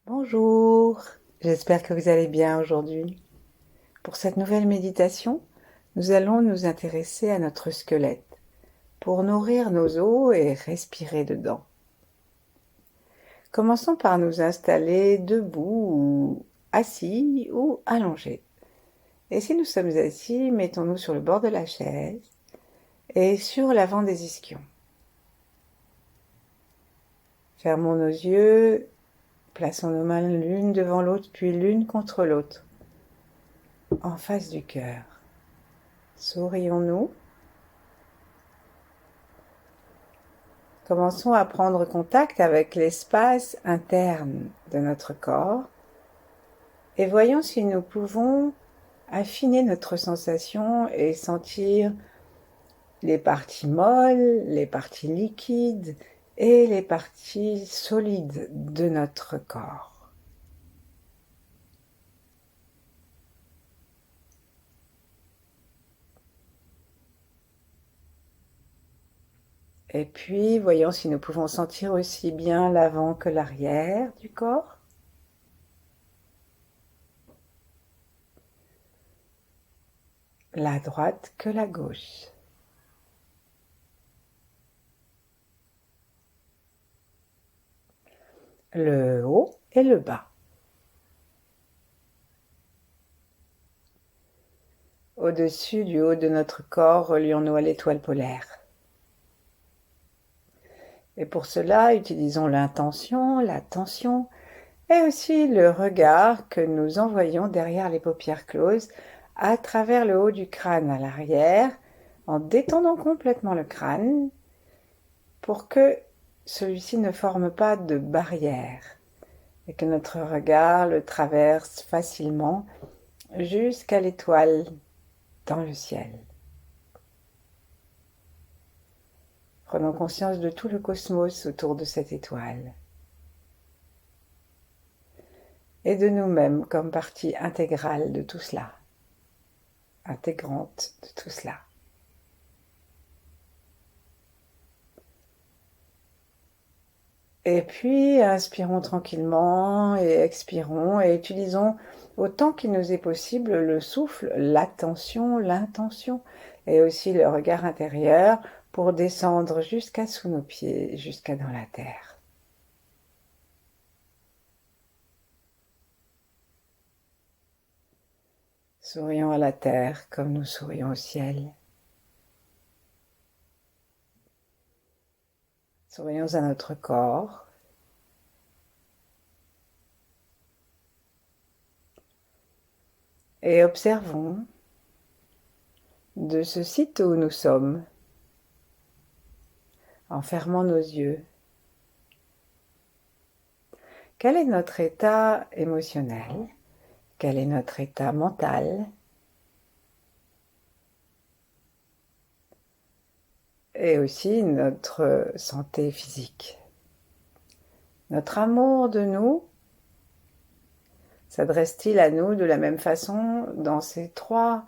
Bonjour, j'espère que vous allez bien aujourd'hui. Pour cette nouvelle méditation, nous allons nous intéresser à notre squelette pour nourrir nos os et respirer dedans. Commençons par nous installer debout ou assis ou allongés. Et si nous sommes assis, mettons-nous sur le bord de la chaise et sur l'avant des ischions. Fermons nos yeux, plaçons nos mains l'une devant l'autre puis l'une contre l'autre, en face du cœur. Sourions-nous. Commençons à prendre contact avec l'espace interne de notre corps et voyons si nous pouvons affiner notre sensation et sentir les parties molles, les parties liquides et les parties solides de notre corps. Et puis, voyons si nous pouvons sentir aussi bien l'avant que l'arrière du corps. La droite que la gauche. Le haut et le bas. Au-dessus du haut de notre corps, relions-nous à l'étoile polaire. Et pour cela, utilisons l'intention, la tension et aussi le regard que nous envoyons derrière les paupières closes à travers le haut du crâne à l'arrière, en détendant complètement le crâne pour que celui-ci ne forme pas de barrière et que notre regard le traverse facilement jusqu'à l'étoile dans le ciel. Prenons conscience de tout le cosmos autour de cette étoile et de nous-mêmes comme partie intégrale de tout cela, intégrante de tout cela. Et puis, inspirons tranquillement et expirons et utilisons autant qu'il nous est possible le souffle, l'attention, l'intention et aussi le regard intérieur pour descendre jusqu'à sous nos pieds, jusqu'à dans la terre. Sourions à la terre comme nous sourions au ciel. Sourions à notre corps. Et observons de ce site où nous sommes, en fermant nos yeux, quel est notre état émotionnel? Quel est notre état mental? Et aussi notre santé physique. Notre amour de nous s'adresse-t-il à nous de la même façon dans ces trois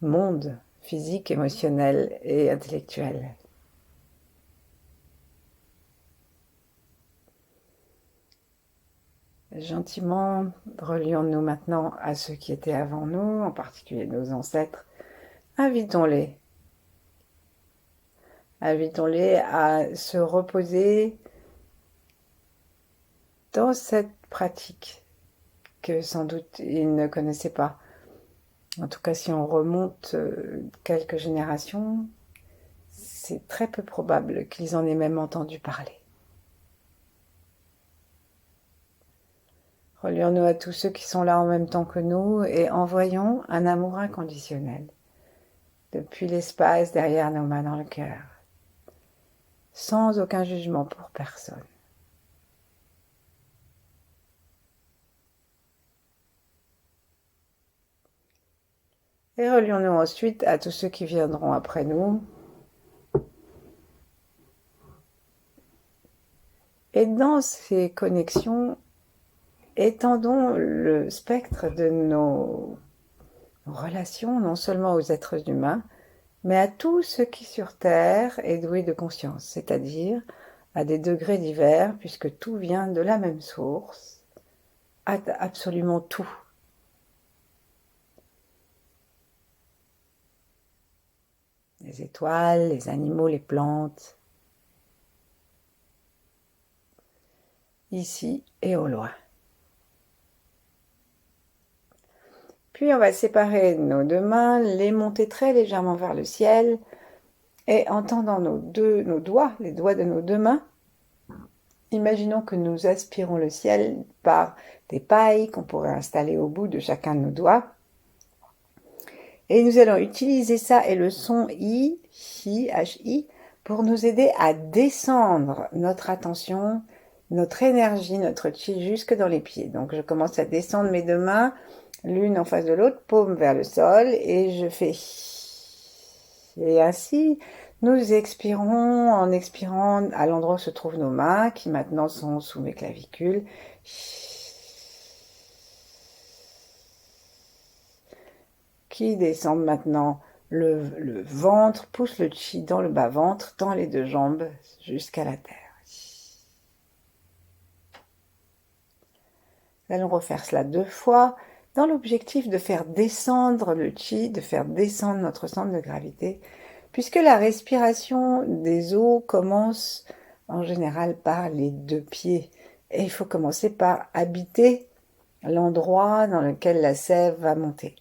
mondes, physique, émotionnel et intellectuel? Gentiment, relions-nous maintenant à ceux qui étaient avant nous, en particulier nos ancêtres. Invitons-les. Invitons-les à se reposer dans cette pratique que sans doute ils ne connaissaient pas. En tout cas, si on remonte quelques générations, c'est très peu probable qu'ils en aient même entendu parler. Relions-nous à tous ceux qui sont là en même temps que nous et envoyons un amour inconditionnel depuis l'espace derrière nos mains dans le cœur, sans aucun jugement pour personne. Et relions-nous ensuite à tous ceux qui viendront après nous. Et dans ces connexions, étendons le spectre de nos relations, non seulement aux êtres humains, mais à tout ce qui sur Terre est doué de conscience, c'est-à-dire à des degrés divers, puisque tout vient de la même source, absolument tout. Les étoiles, les animaux, les plantes, ici et au loin. Puis on va séparer nos deux mains, les monter très légèrement vers le ciel et en tendant nos doigts, les doigts de nos deux mains, imaginons que nous aspirons le ciel par des pailles qu'on pourrait installer au bout de chacun de nos doigts. Et nous allons utiliser ça et le son I, H-I, pour nous aider à descendre notre attention, notre énergie, notre chi jusque dans les pieds. Donc je commence à descendre mes deux mains, l'une en face de l'autre, paume vers le sol, et je fais. Et ainsi, nous expirons en expirant à l'endroit où se trouvent nos mains, qui maintenant sont sous mes clavicules. Qui descendent maintenant le ventre, pousse le chi dans le bas-ventre, dans les deux jambes, jusqu'à la terre. Nous allons refaire cela 2 fois, dans l'objectif de faire descendre le chi, de faire descendre notre centre de gravité, puisque la respiration des os commence en général par les 2 pieds. Et il faut commencer par habiter l'endroit dans lequel la sève va monter.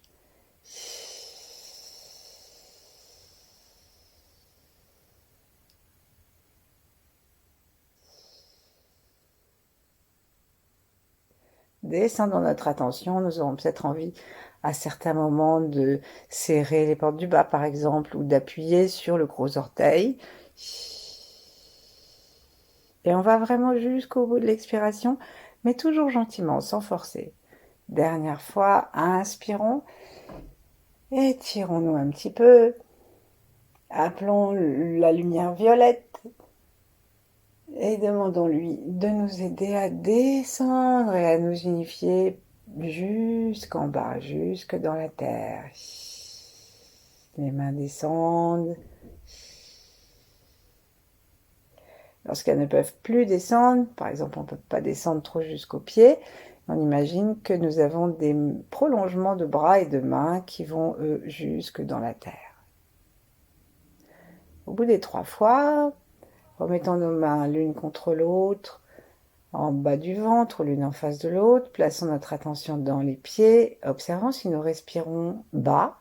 Descendons notre attention, nous aurons peut-être envie à certains moments de serrer les portes du bas par exemple ou d'appuyer sur le gros orteil. Et on va vraiment jusqu'au bout de l'expiration, mais toujours gentiment, sans forcer. Dernière fois, inspirons, étirons-nous un petit peu, appelons la lumière violette et demandons-lui de nous aider à descendre et à nous unifier jusqu'en bas, jusque dans la terre. Les mains descendent. Lorsqu'elles ne peuvent plus descendre, par exemple on ne peut pas descendre trop jusqu'aux pieds, on imagine que nous avons des prolongements de bras et de mains qui vont, eux, jusque dans la terre. Au bout des 3 fois, remettons nos mains l'une contre l'autre, en bas du ventre, l'une en face de l'autre, plaçons notre attention dans les pieds, observons si nous respirons bas.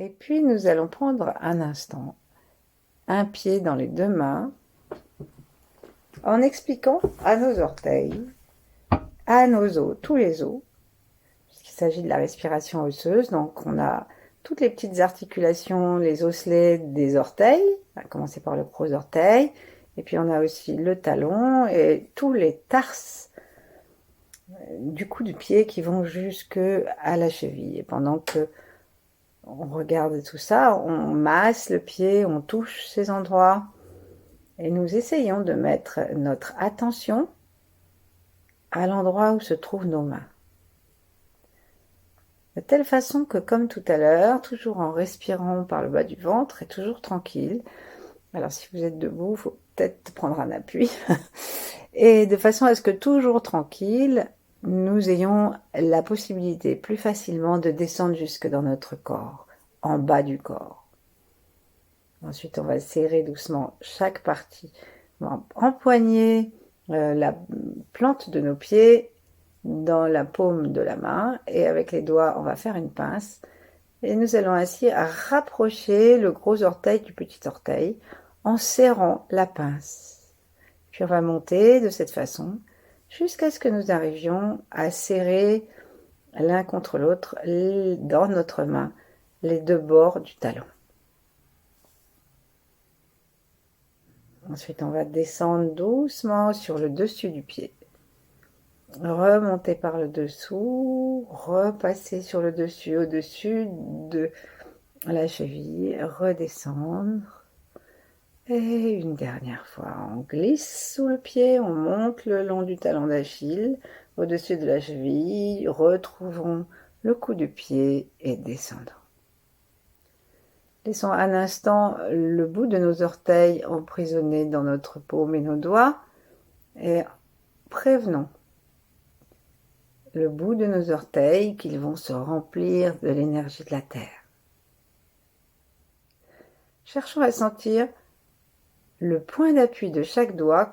Et puis nous allons prendre un instant, un pied dans les 2 mains, en expliquant à nos orteils, à nos os, tous les os, puisqu'il s'agit de la respiration osseuse, donc on a toutes les petites articulations, les osselets des orteils, on va commencer par le gros orteil, et puis on a aussi le talon et tous les tarses du coup du pied qui vont jusque à la cheville. Et pendant que on regarde tout ça, on masse le pied, on touche ces endroits, et nous essayons de mettre notre attention à l'endroit où se trouvent nos mains. De telle façon que, comme tout à l'heure, toujours en respirant par le bas du ventre et toujours tranquille, alors si vous êtes debout, il faut peut-être prendre un appui, et de façon à ce que toujours tranquille, nous ayons la possibilité plus facilement de descendre jusque dans notre corps, en bas du corps. Ensuite, on va serrer doucement chaque partie. On va empoigner la plante de nos pieds dans la paume de la main et avec les doigts, on va faire une pince. Et nous allons ainsi rapprocher le gros orteil du petit orteil en serrant la pince. Puis on va monter de cette façon jusqu'à ce que nous arrivions à serrer l'un contre l'autre dans notre main les 2 bords du talon. Ensuite, on va descendre doucement sur le dessus du pied. Remonter par le dessous, repasser sur le dessus, au-dessus de la cheville, redescendre. Et une dernière fois, on glisse sous le pied, on monte le long du talon d'Achille, au-dessus de la cheville, retrouvons le cou du pied et descendons. Laissons un instant le bout de nos orteils emprisonné dans notre paume et nos doigts et prévenons le bout de nos orteils qu'ils vont se remplir de l'énergie de la Terre. Cherchons à sentir le point d'appui de chaque doigt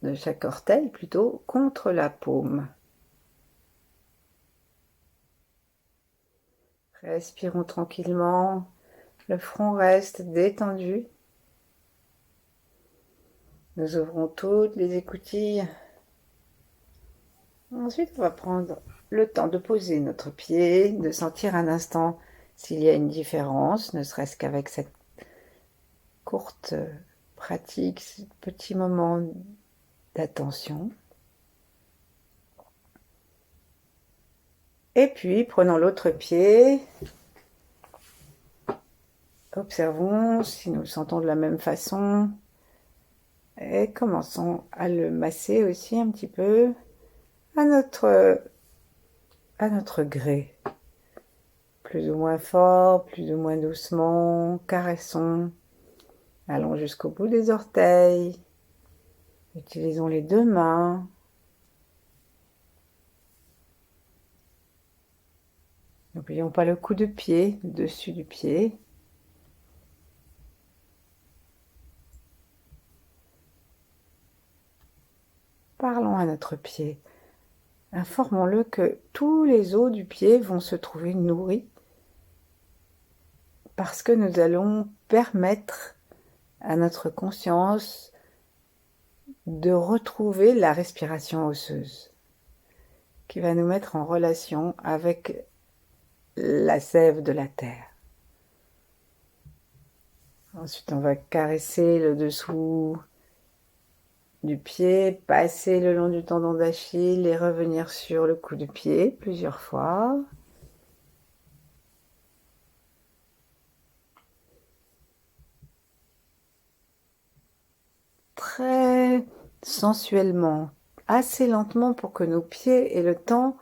de chaque orteil plutôt, contre la paume. Respirons tranquillement, le front reste détendu. Nous ouvrons toutes les écoutilles. Ensuite, on va prendre le temps de poser notre pied, de sentir un instant s'il y a une différence, ne serait-ce qu'avec cette courte pratique, ce petit moment d'attention. Et puis, prenons l'autre pied. Observons si nous le sentons de la même façon. Et commençons à le masser aussi un petit peu à notre gré. Plus ou moins fort, plus ou moins doucement, caressons. Allons jusqu'au bout des orteils. Utilisons les deux mains. N'oublions pas le coup de pied, le dessus du pied. Parlons à notre pied. Informons-le que tous les os du pied vont se trouver nourris parce que nous allons permettre à notre conscience de retrouver la respiration osseuse qui va nous mettre en relation avec la sève de la terre. Ensuite, on va caresser le dessous du pied, passer le long du tendon d'Achille et revenir sur le coup de pied plusieurs fois. Très sensuellement, assez lentement pour que nos pieds aient le temps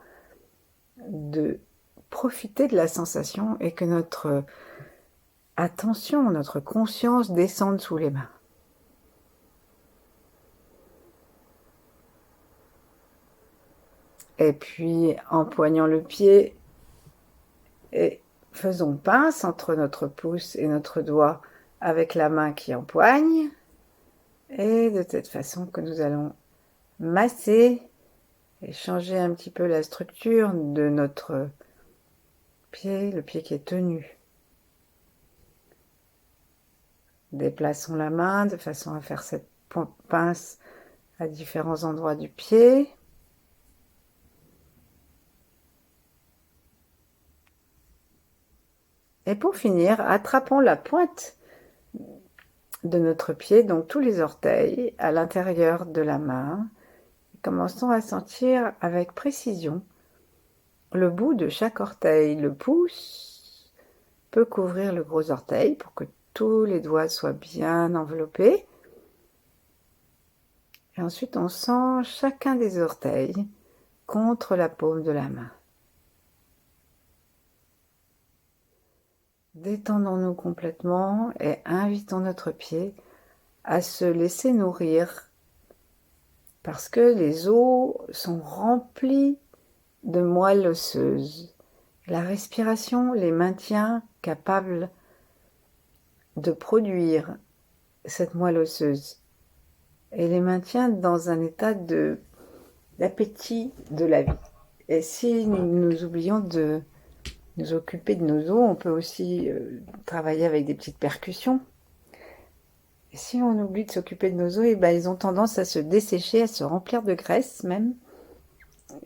de profiter de la sensation et que notre attention, notre conscience descende sous les mains. Et puis, empoignant le pied et faisons pince entre notre pouce et notre doigt avec la main qui empoigne. Et de cette façon que nous allons masser et changer un petit peu la structure de notre pied, le pied qui est tenu. Déplaçons la main de façon à faire cette pince à différents endroits du pied. Et pour finir, attrapons la pointe de notre pied, donc tous les orteils, à l'intérieur de la main. Et commençons à sentir avec précision le bout de chaque orteil. Le pouce peut couvrir le gros orteil pour que tous les doigts soient bien enveloppés. Et ensuite, on sent chacun des orteils contre la paume de la main. Détendons-nous complètement et invitons notre pied à se laisser nourrir parce que les os sont remplis de moelle osseuse. La respiration les maintient capables de produire cette moelle osseuse et les maintient dans un état d'appétit de la vie. Et si nous oublions de nous occuper de nos os, on peut aussi travailler avec des petites percussions. Et si on oublie de s'occuper de nos os, et ben, ils ont tendance à se dessécher, à se remplir de graisse même.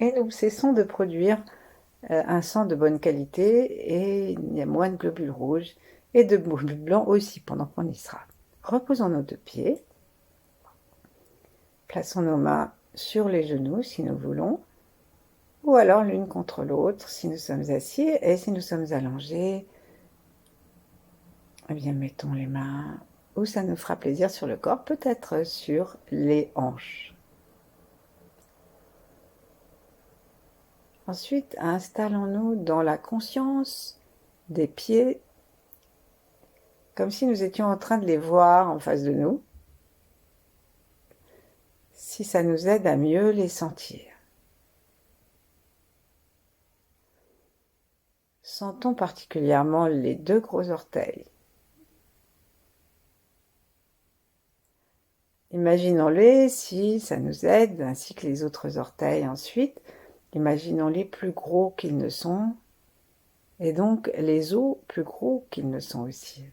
Et nous cessons de produire un sang de bonne qualité et il y a moins de globules rouges et de globules blancs aussi pendant qu'on y sera. Reposons nos deux pieds. Plaçons nos mains sur les genoux si nous voulons, ou alors l'une contre l'autre si nous sommes assis, et si nous sommes allongés, eh bien mettons les mains où ça nous fera plaisir sur le corps, peut-être sur les hanches. Ensuite, installons-nous dans la conscience des pieds comme si nous étions en train de les voir en face de nous, si ça nous aide à mieux les sentir. Sentons particulièrement les 2 gros orteils. Imaginons-les si ça nous aide, ainsi que les autres orteils ensuite. Imaginons-les plus gros qu'ils ne sont, et donc les os plus gros qu'ils ne sont aussi.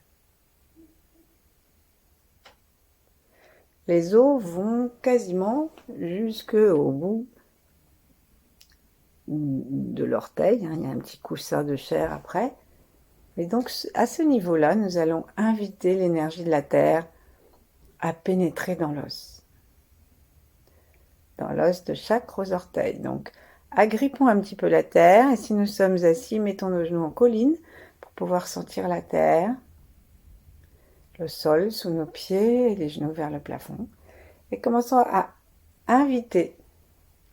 Les os vont quasiment jusqu'au bout de l'orteil, hein. Il y a un petit coussin de chair après. Et donc à ce niveau-là, nous allons inviter l'énergie de la terre à pénétrer dans l'os de chaque gros orteil. Donc agrippons un petit peu la terre, et si nous sommes assis, mettons nos genoux en colline pour pouvoir sentir la terre, le sol sous nos pieds et les genoux vers le plafond. Et commençons à inviter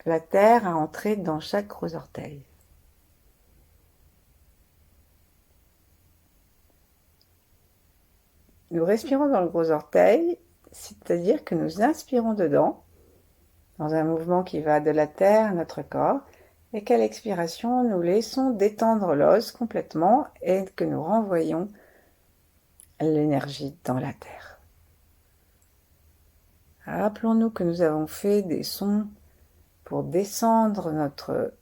la terre à entrer dans chaque gros orteil. Nous respirons dans le gros orteil, c'est-à-dire que nous inspirons dedans, dans un mouvement qui va de la terre à notre corps, et qu'à l'expiration, nous laissons détendre l'os complètement et que nous renvoyons l'énergie dans la terre. Rappelons-nous que nous avons fait des sons pour descendre notre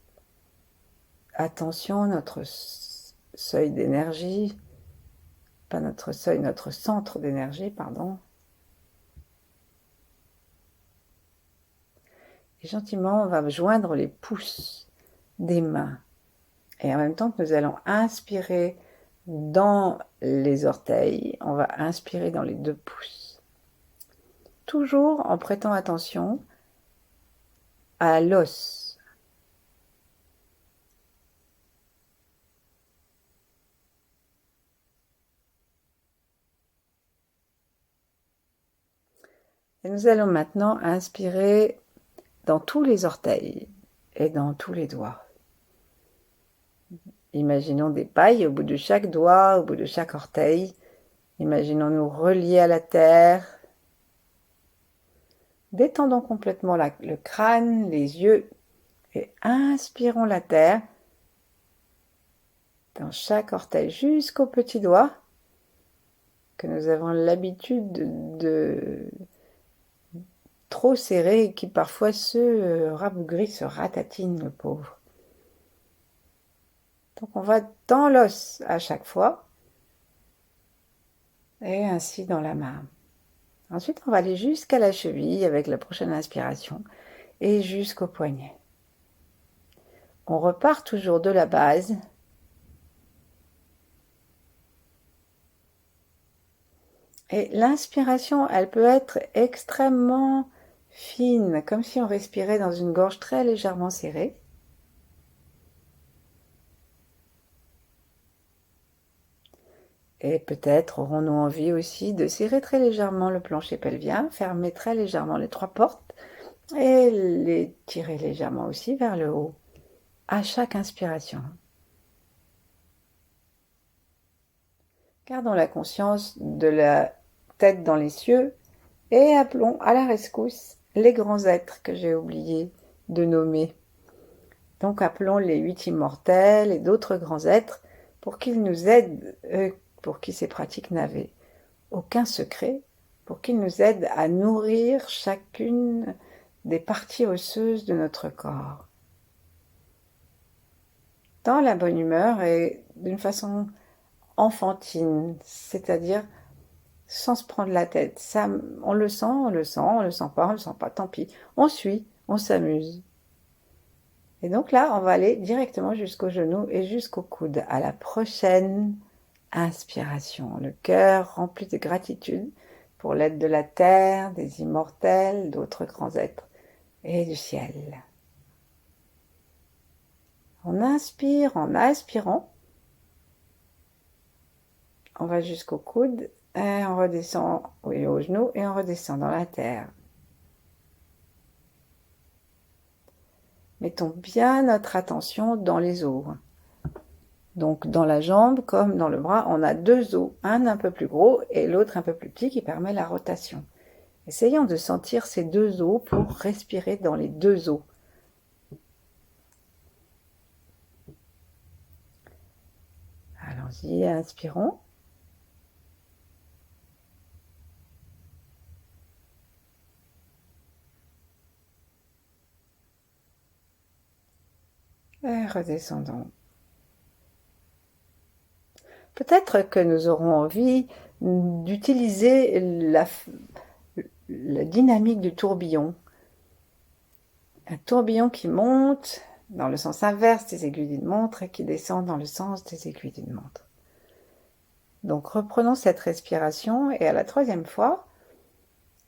attention, notre seuil d'énergie, pas notre seuil, notre centre d'énergie, pardon. Et gentiment, on va joindre les pouces des mains. Et en même temps que nous allons inspirer dans les orteils, on va inspirer dans les 2 pouces. Toujours en prêtant attention à l'os. Et nous allons maintenant inspirer dans tous les orteils et dans tous les doigts. Imaginons des pailles au bout de chaque doigt, au bout de chaque orteil. Imaginons-nous reliés à la terre. Détendons complètement le crâne, les yeux, et inspirons la terre dans chaque orteil jusqu'au petit doigt que nous avons l'habitude de trop serrer et qui parfois se rabougrit, se ratatine, le pauvre. Donc on va dans l'os à chaque fois et ainsi dans la main. Ensuite, on va aller jusqu'à la cheville avec la prochaine inspiration et jusqu'au poignet. On repart toujours de la base. Et l'inspiration, elle peut être extrêmement fine, comme si on respirait dans une gorge très légèrement serrée. Et peut-être aurons-nous envie aussi de serrer très légèrement le plancher pelvien, fermer très légèrement les 3 portes et les tirer légèrement aussi vers le haut à chaque inspiration. Gardons la conscience de la tête dans les cieux et appelons à la rescousse les grands êtres que j'ai oublié de nommer. Donc appelons les 8 immortels et d'autres grands êtres pour qu'ils nous aident, pour qui ces pratiques n'avaient aucun secret, pour qu'ils nous aident à nourrir chacune des parties osseuses de notre corps. Dans la bonne humeur et d'une façon enfantine, c'est-à-dire sans se prendre la tête. Ça, on le sent, on le sent, on le sent pas, tant pis. On suit, on s'amuse. Et donc là, on va aller directement jusqu'au genou et jusqu'au coude. À la prochaine inspiration, le cœur rempli de gratitude pour l'aide de la terre, des immortels, d'autres grands êtres et du ciel. On inspire en aspirant. On va jusqu'au coude et on redescend au genou et on redescend dans la terre. Mettons bien notre attention dans les os. Donc dans la jambe comme dans le bras, on a deux os, un peu plus gros et l'autre un peu plus petit qui permet la rotation. Essayons de sentir ces deux os pour respirer dans les deux os. Allons-y, inspirons. Et redescendons. Peut-être que nous aurons envie d'utiliser la dynamique du tourbillon. Un tourbillon qui monte dans le sens inverse des aiguilles d'une montre et qui descend dans le sens des aiguilles d'une montre. Donc reprenons cette respiration et à la troisième fois,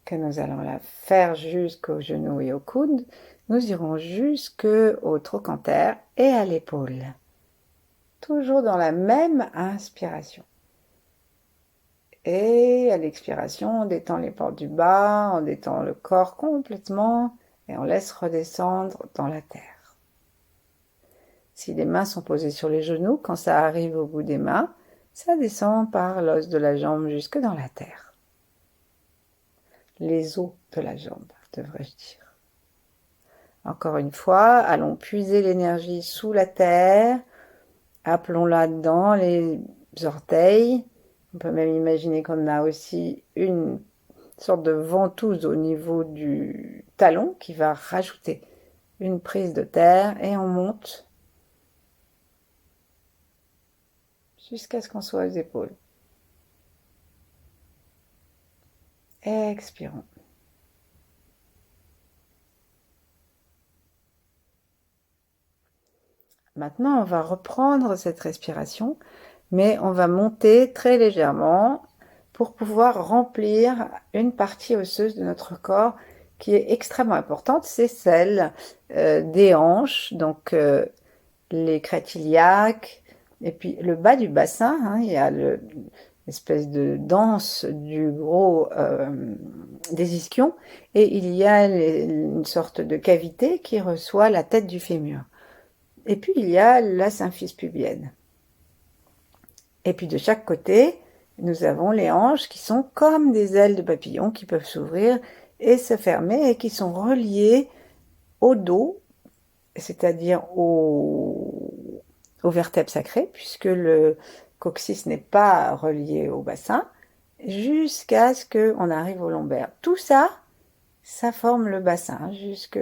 que nous allons la faire jusqu'au genou et au coude, nous irons jusqu'au trochanter et à l'épaule. Toujours dans la même inspiration. Et à l'expiration, on détend les pores du bas, on détend le corps complètement et on laisse redescendre dans la terre. Si les mains sont posées sur les genoux, quand ça arrive au bout des mains, ça descend par l'os de la jambe jusque dans la terre. Les os de la jambe, devrais-je dire. Encore une fois, allons puiser l'énergie sous la terre, appelons-la dans les orteils. On peut même imaginer qu'on a aussi une sorte de ventouse au niveau du talon qui va rajouter une prise de terre et on monte jusqu'à ce qu'on soit aux épaules. Expirons. Maintenant, on va reprendre cette respiration, mais on va monter très légèrement pour pouvoir remplir une partie osseuse de notre corps qui est extrêmement importante, c'est celle des hanches, donc les crêtes iliaques, et puis le bas du bassin, hein, il y a l'espèce de danse du gros des ischions, et il y a une sorte de cavité qui reçoit la tête du fémur. Et puis il y a la symphyse pubienne. Et puis de chaque côté, nous avons les hanches qui sont comme des ailes de papillon qui peuvent s'ouvrir et se fermer et qui sont reliées au dos, c'est-à-dire aux vertèbres sacrées, puisque le coccyx n'est pas relié au bassin, jusqu'à ce qu'on arrive au lombaire. Tout ça, ça forme le bassin, jusque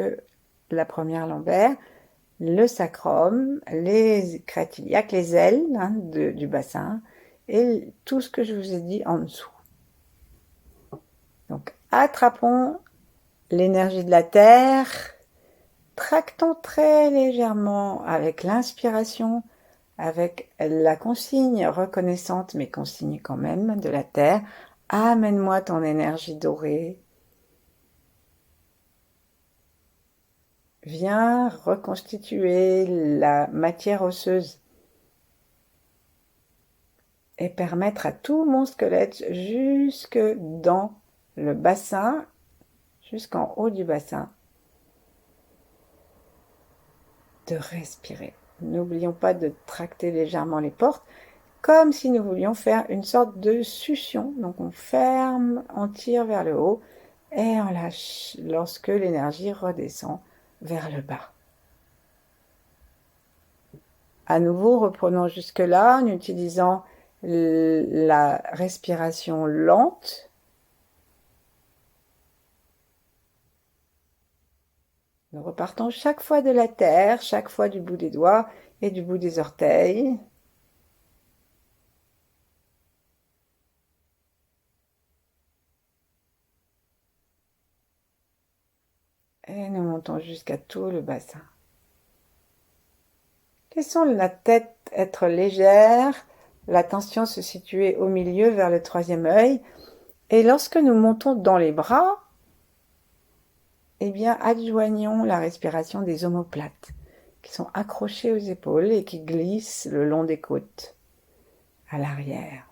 la première lombaire, le sacrum, les crêtes iliaques, les ailes hein, du bassin, et tout ce que je vous ai dit en dessous. Donc, attrapons l'énergie de la terre, tractons très légèrement avec l'inspiration, avec la consigne reconnaissante, mais consigne quand même de la terre. Amène-moi ton énergie dorée. Viens reconstituer la matière osseuse et permettre à tout mon squelette jusque dans le bassin, jusqu'en haut du bassin, de respirer. N'oublions pas de tracter légèrement les portes, comme si nous voulions faire une sorte de succion. Donc on ferme, on tire vers le haut et on lâche lorsque l'énergie redescend vers le bas. À nouveau, reprenons jusque-là en utilisant la respiration lente. Nous repartons chaque fois de la terre, chaque fois du bout des doigts et du bout des orteils. Et nous montons jusqu'à tout le bassin. Laissons la tête être légère, l'attention se situer au milieu vers le troisième œil. Et lorsque nous montons dans les bras, eh bien, adjoignons la respiration des omoplates qui sont accrochés aux épaules et qui glissent le long des côtes, à l'arrière.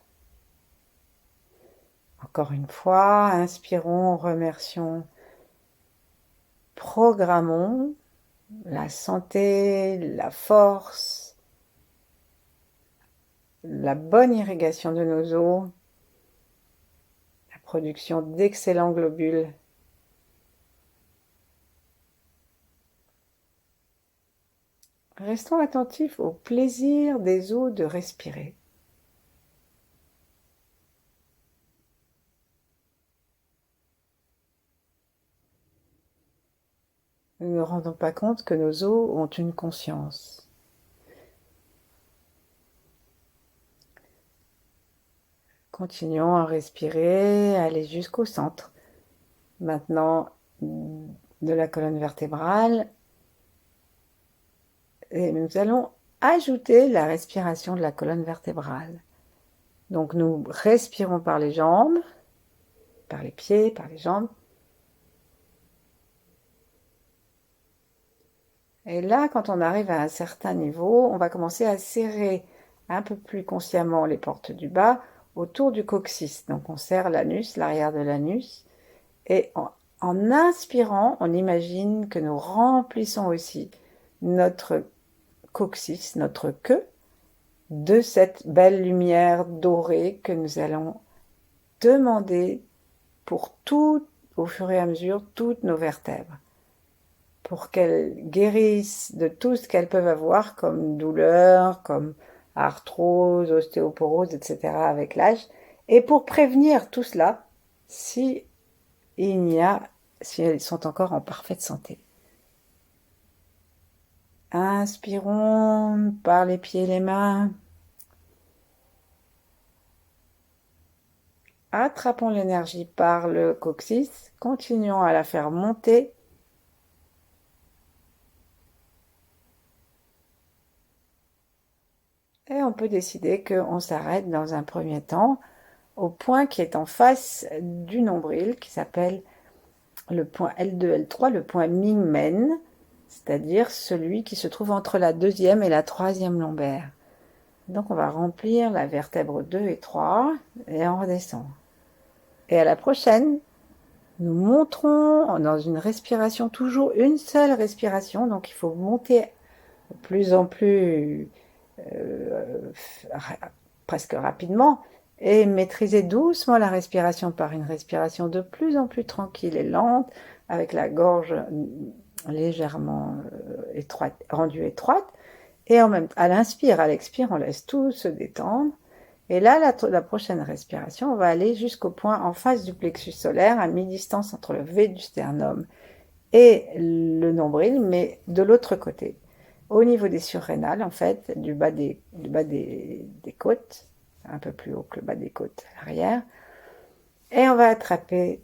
Encore une fois, inspirons, remercions, programmons la santé, la force, la bonne irrigation de nos os, la production d'excellents globules. Restons attentifs au plaisir des os de respirer. Nous ne nous rendons pas compte que nos os ont une conscience. Continuons à respirer, à aller jusqu'au centre. Maintenant, de la colonne vertébrale. Et nous allons ajouter la respiration de la colonne vertébrale. Donc nous respirons par les jambes, par les pieds, par les jambes. Et là, quand on arrive à un certain niveau, on va commencer à serrer un peu plus consciemment les portes du bas autour du coccyx. Donc on serre l'anus, l'arrière de l'anus. Et en inspirant, on imagine que nous remplissons aussi notre coccyx, notre queue, de cette belle lumière dorée que nous allons demander pour tout, au fur et à mesure, toutes nos vertèbres, pour qu'elles guérissent de tout ce qu'elles peuvent avoir comme douleur, comme arthrose, ostéoporose, etc. avec l'âge, et pour prévenir tout cela si elles sont encore en parfaite santé. Inspirons par les pieds et les mains. Attrapons l'énergie par le coccyx. Continuons à la faire monter. Et on peut décider qu'on s'arrête dans un premier temps au point qui est en face du nombril, qui s'appelle le point L2, L3, le point Mingmen, c'est-à-dire celui qui se trouve entre la deuxième et la troisième lombaire. Donc on va remplir la vertèbre 2 et 3 et on redescend. Et à la prochaine, nous monterons dans une respiration, toujours une seule respiration, donc il faut monter de plus en plus presque rapidement et maîtriser doucement la respiration par une respiration de plus en plus tranquille et lente, avec la gorge légèrement rendue étroite, et en même temps, à l'inspire, à l'expire, on laisse tout se détendre. Et là, la prochaine respiration, on va aller jusqu'au point en face du plexus solaire, à mi-distance entre le V du sternum et le nombril, mais de l'autre côté, au niveau des surrénales, en fait, du bas des côtes, un peu plus haut que le bas des côtes à l'arrière. Et on va attraper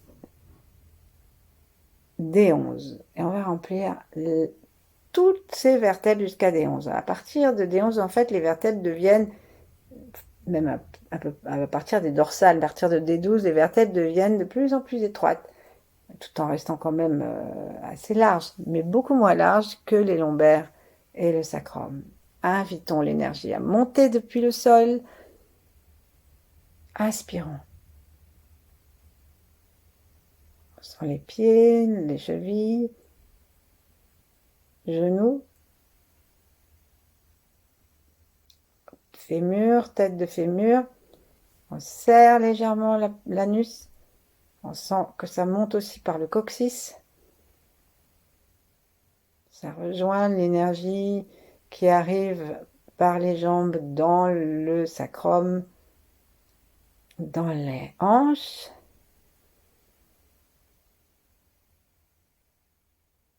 D11. Et on va remplir toutes ces vertèbres jusqu'à D11. À partir de D11, en fait, les vertèbres deviennent, même à partir des dorsales, à partir de D12, les vertèbres deviennent de plus en plus étroites, tout en restant quand même assez larges, mais beaucoup moins larges que les lombaires et le sacrum. Invitons l'énergie à monter depuis le sol. Inspirons. On sent les pieds, les chevilles, genoux, fémur, tête de fémur. On serre légèrement l'anus. On sent que ça monte aussi par le coccyx. Ça rejoint l'énergie qui arrive par les jambes dans le sacrum, dans les hanches.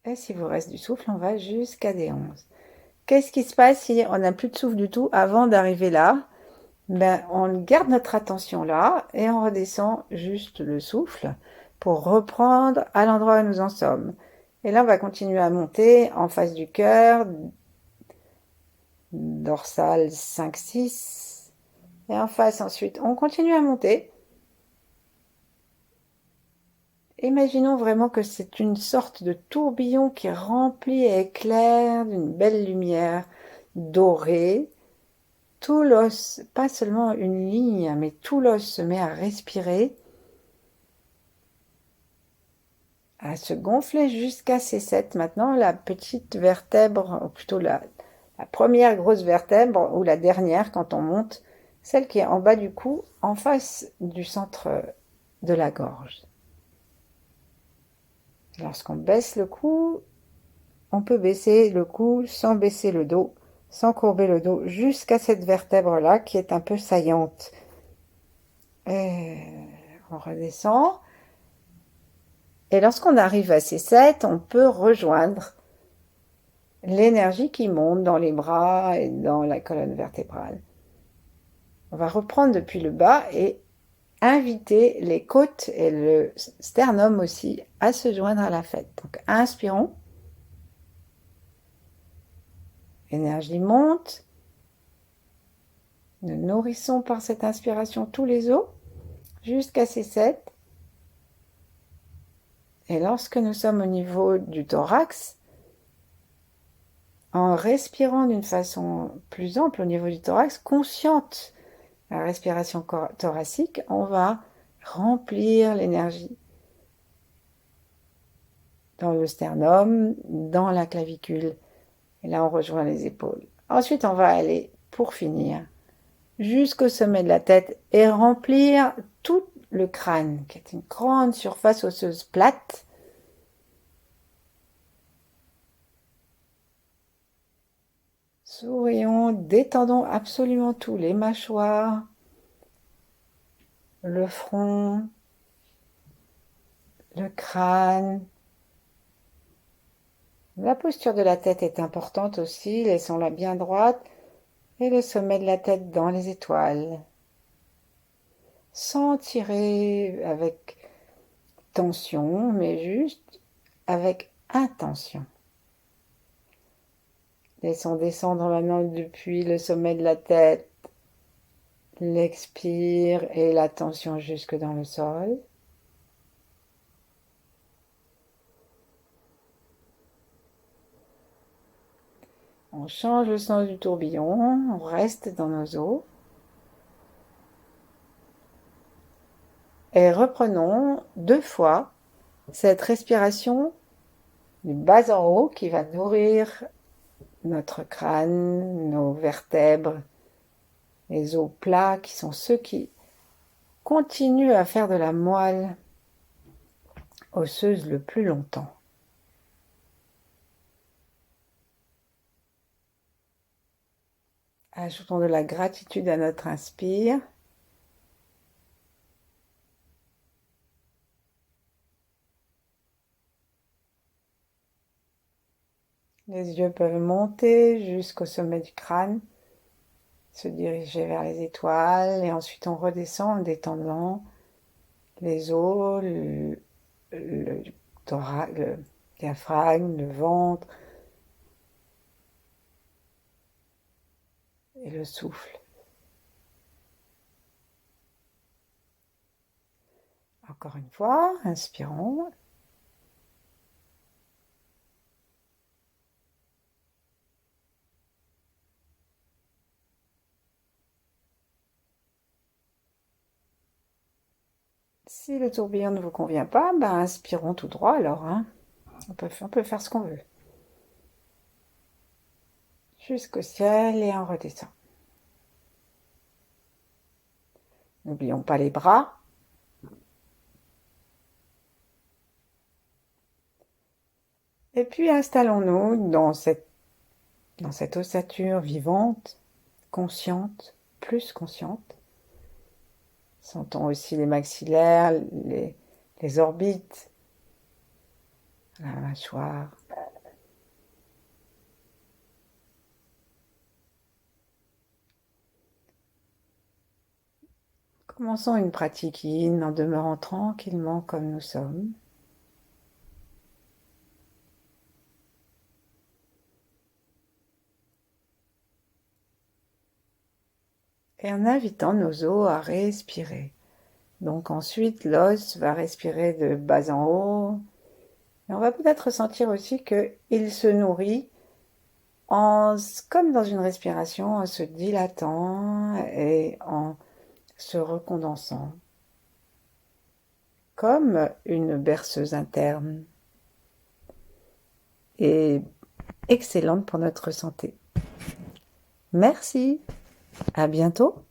Et s'il vous reste du souffle, on va jusqu'à D11. Qu'est-ce qui se passe si on n'a plus de souffle du tout avant d'arriver là? On garde notre attention là et on redescend juste le souffle pour reprendre à l'endroit où nous en sommes. Et là, on va continuer à monter en face du cœur, dorsale 5-6. Et en face ensuite, on continue à monter. Imaginons vraiment que c'est une sorte de tourbillon qui remplit et éclaire d'une belle lumière dorée. Tout l'os, pas seulement une ligne, mais tout l'os se met à respirer, à se gonfler jusqu'à C7. Maintenant, la petite vertèbre, ou plutôt la première grosse vertèbre, ou la dernière quand on monte, celle qui est en bas du cou, en face du centre de la gorge. Lorsqu'on baisse le cou, on peut baisser le cou sans baisser le dos, sans courber le dos, jusqu'à cette vertèbre-là qui est un peu saillante. Et on redescend. Et lorsqu'on arrive à C7, on peut rejoindre l'énergie qui monte dans les bras et dans la colonne vertébrale. On va reprendre depuis le bas et inviter les côtes et le sternum aussi à se joindre à la fête. Donc inspirons. Énergie monte. Nous nourrissons par cette inspiration tous les os jusqu'à C7. Et lorsque nous sommes au niveau du thorax, en respirant d'une façon plus ample au niveau du thorax, consciente la respiration thoracique, on va remplir l'énergie dans le sternum, dans la clavicule. Et là, on rejoint les épaules. Ensuite, on va aller, pour finir, jusqu'au sommet de la tête et remplir tout le crâne, qui est une grande surface osseuse plate. Sourions, détendons absolument tout, les mâchoires, le front, le crâne. La posture de la tête est importante aussi, laissons-la bien droite et le sommet de la tête dans les étoiles. Sans tirer avec tension, mais juste avec intention. Laissons descendre maintenant depuis le sommet de la tête l'expire et la tension jusque dans le sol. On change le sens du tourbillon, on reste dans nos os. Et reprenons 2 fois cette respiration du bas en haut qui va nourrir notre crâne, nos vertèbres, les os plats qui sont ceux qui continuent à faire de la moelle osseuse le plus longtemps. Ajoutons de la gratitude à notre inspire. Les yeux peuvent monter jusqu'au sommet du crâne, se diriger vers les étoiles et ensuite on redescend en détendant les os, le thorax, le diaphragme, le ventre et le souffle. Encore une fois, inspirons. Si le tourbillon ne vous convient pas, ben inspirons tout droit alors. Hein. On peut faire ce qu'on veut. Jusqu'au ciel et on redescend. N'oublions pas les bras. Et puis installons-nous dans cette ossature vivante, consciente, plus consciente. Sentons aussi les maxillaires, les orbites, la mâchoire. Commençons une pratique yin en demeurant tranquillement comme nous sommes. Et en invitant nos os à respirer. Donc ensuite, l'os va respirer de bas en haut. Et on va peut-être ressentir aussi qu'il se nourrit comme dans une respiration, en se dilatant et en se recondensant, comme une berceuse interne, et excellente pour notre santé. Merci, à bientôt.